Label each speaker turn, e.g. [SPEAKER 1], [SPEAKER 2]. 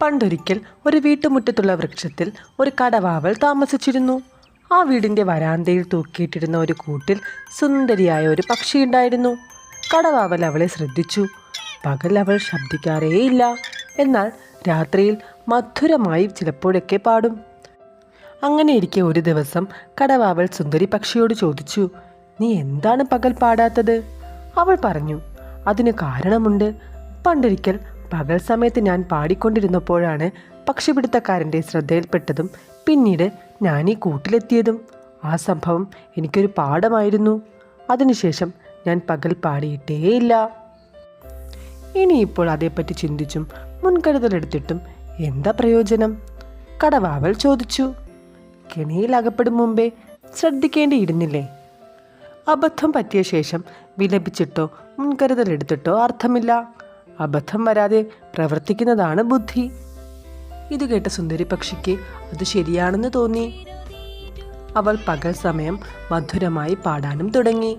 [SPEAKER 1] പണ്ടൊരിക്കൽ ഒരു വീട്ടുമുറ്റത്തുള്ള വൃക്ഷത്തിൽ ഒരു കടവാവൽ താമസിച്ചിരുന്നു. ആ വീടിൻ്റെ വരാന്തയിൽ തൂക്കിയിട്ടിരുന്ന ഒരു കൂട്ടിൽ സുന്ദരിയായ ഒരു പക്ഷിയുണ്ടായിരുന്നു. കടവാവൽ അവളെ ശ്രദ്ധിച്ചു. പകൽ അവൾ ശബ്ദിക്കാറേയില്ല, എന്നാൽ രാത്രിയിൽ മധുരമായി ചിലപ്പോഴൊക്കെ പാടും. അങ്ങനെയിരിക്കെ ഒരു ദിവസം കടവാവൽ സുന്ദരി പക്ഷിയോട് ചോദിച്ചു, "നീ എന്താണ് പകൽ പാടാത്തത്?" അവൾ പറഞ്ഞു, "അതിന് കാരണമുണ്ട്. പണ്ടൊരിക്കൽ പകൽ സമയത്ത് ഞാൻ പാടിക്കൊണ്ടിരുന്നപ്പോഴാണ് പക്ഷിപിടുത്തക്കാരൻ്റെ ശ്രദ്ധയിൽപ്പെട്ടതും പിന്നീട് ഞാൻ ഈ കൂട്ടിലെത്തിയതും. ആ സംഭവം എനിക്കൊരു പാഠമായിരുന്നു. അതിനുശേഷം ഞാൻ പകൽ പാടിയിട്ടേയില്ല." ഇനിയിപ്പോൾ അതേപ്പറ്റി ചിന്തിച്ചും മുൻകരുതലെടുത്തിട്ടും എന്താ പ്രയോജനം? കടവാവൽ ചോദിച്ചു. കെണിയിൽ അകപ്പെടും മുമ്പേ ശ്രദ്ധിക്കേണ്ടിയിരുന്നില്ലേ? അബദ്ധം പറ്റിയ ശേഷം വിലപിച്ചിട്ടോ മുൻകരുതലെടുത്തിട്ടോ അർത്ഥമില്ല. അബദ്ധം വരാതെ പ്രവർത്തിക്കുന്നതാണ് ബുദ്ധി. ഇത് കേട്ട സുന്ദരി പക്ഷിക്ക് അത് ശരിയാണെന്ന് തോന്നി. അവൾ പകൽ സമയം മധുരമായി പാടാനും തുടങ്ങി.